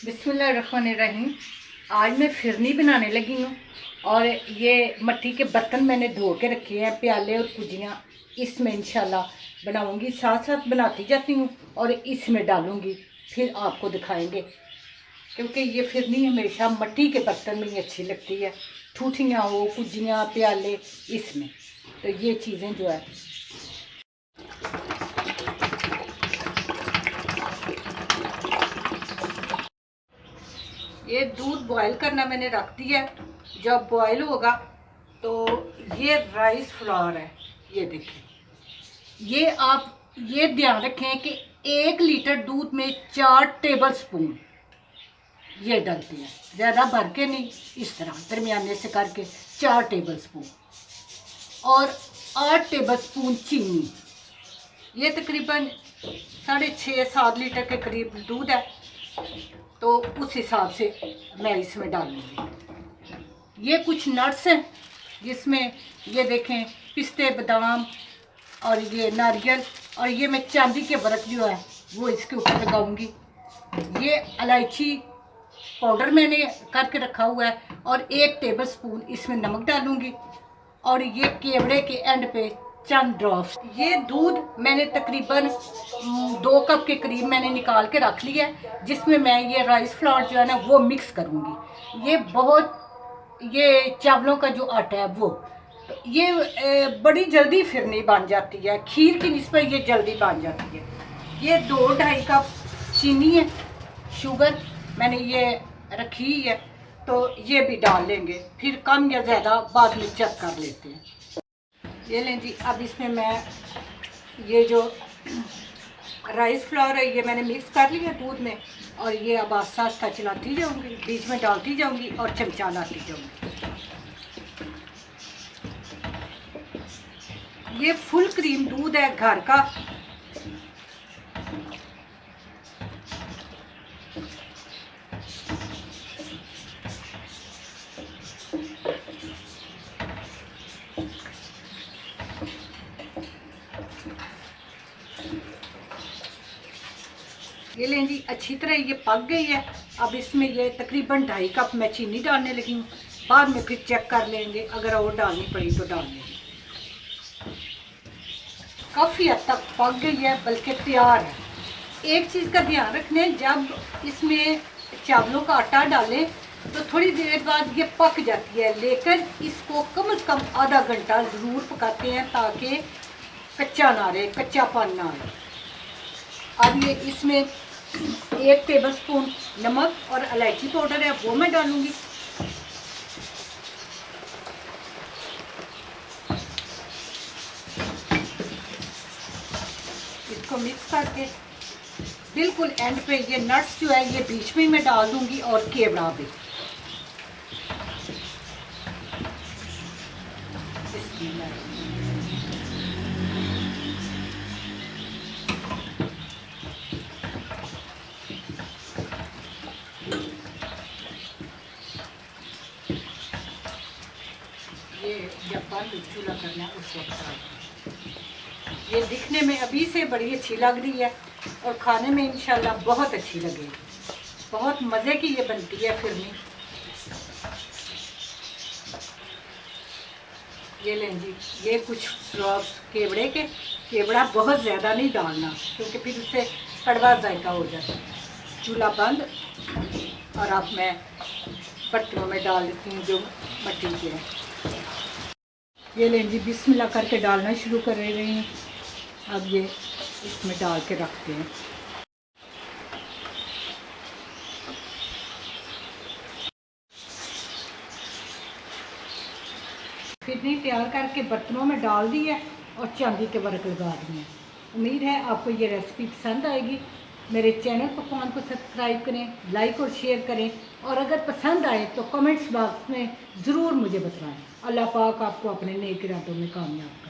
बिस्मिल्लाहिर्रहमानिर्रहीम। आज मैं फिरनी बनाने लगी हूँ और ये मिट्टी के बर्तन मैंने धो के रखे हैं, प्याले और कुजियाँ। इसमें इंशाल्लाह बनाऊँगी, साथ साथ बनाती जाती हूँ और इसमें डालूँगी, फिर आपको दिखाएंगे। क्योंकि ये फिरनी हमेशा मिट्टी के बर्तन में ही अच्छी लगती है, ठूठियाँ हो, कुजियाँ, प्याले, इसमें तो ये चीज़ें जो है। ये दूध बॉयल करना मैंने रख दिया। जब बॉयल होगा तो ये राइस फ्लावर है, ये देखिए। ये आप ये ध्यान रखें कि 1 लीटर दूध में 4 टेबल स्पून ये डालते हैं, ज़्यादा भर के नहीं, इस तरह दरमियाने से करके 4 टेबल स्पून और 8 टेबल स्पून चीनी। ये तकरीबन 6.5-7 लीटर के करीब दूध है, तो उस हिसाब से मैं इसमें डालूँगी। ये कुछ नट्स हैं जिसमें ये देखें, पिस्ते, बादाम और ये नारियल, और ये मैं चांदी के वर्क जो है वो इसके ऊपर लगाऊंगी। ये इलायची पाउडर मैंने करके रखा हुआ है और 1 टेबल स्पून इसमें नमक डालूंगी और ये केवड़े के एंड पे चंद ड्रॉप्स। ये दूध मैंने तकरीबन 2 कप के करीब मैंने निकाल के रख लिया है, जिसमें मैं ये राइस फ्लावर जो है ना वो मिक्स करूँगी। ये चावलों का जो आटा है वो, तो ये बड़ी जल्दी फिरनी बन जाती है, खीर की निस्बत ये जल्दी बन जाती है। ये 2-2.5 कप चीनी है, शुगर मैंने ये रखी ही है, तो ये भी डाल लेंगे, फिर कम या ज़्यादा बाद में चेक कर लेते हैं। ये लें जी। अब इसमें मैं ये जो राइस फ्लावर है ये मैंने मिक्स कर लिया दूध में, और ये अब आस्ता आस्ता चलाती जाऊंगी, बीच में डालती जाऊंगी और चमचा लाती जाऊंगी। ये फुल क्रीम दूध है घर का। ये लें जी, अच्छी तरह ये पक गई है। अब इसमें ये तकरीबन 2.5 कप मैं चीनी डालने लगी हूँ, बाद में फिर चेक कर लेंगे, अगर और डालनी पड़ी तो डाल लेंगे। काफ़ी हद तक पक गई है, बल्कि तैयार है। एक चीज़ का ध्यान रखना, जब इसमें चावलों का आटा डालें तो थोड़ी देर बाद ये पक जाती है, लेकिन इसको कम से कम आधा घंटा ज़रूर पकाते हैं ताकि कच्चा ना रहे, कच्चापन ना रहे। अब ये इसमें 1 टेबल स्पून नमक और इलायची पाउडर है वो मैं डालूंगी। इसको मिक्स करके बिल्कुल एंड पे ये नट्स जो है ये बीच में मैं डाल दूंगी और केवड़ा भी। ये जब बंद चूल्हा करना है उस वक्त ये दिखने में अभी से बड़ी अच्छी लग रही है और खाने में इंशाल्लाह बहुत अच्छी लगेगी। बहुत मज़े की ये बनती है फिरनी। ये लें जी, ये कुछ ड्रॉप्स केवड़े के। केवड़ा बहुत ज़्यादा नहीं डालना क्योंकि फिर उससे कड़वा जायका हो जाता है। चूल्हा बंद, और अब मैं बर्तनों में डाल देती हूँ जो मिट्टी के हैं। ये लें जी, बिस्मिल्लाह करके डालना शुरू कर रही हूँ। अब ये इसमें डाल के रखते हैं। फिरनी तैयार करके बर्तनों में डाल दी है और चांदी के वर्क लगा दिए हैं। उम्मीद है आपको ये रेसिपी पसंद आएगी। मेरे चैनल पकवान को सब्सक्राइब करें, लाइक और शेयर करें, और अगर पसंद आए तो कमेंट्स बॉक्स में ज़रूर मुझे बताएं। अल्लाह पाक आपको अपने नेक इरादों में कामयाब करें।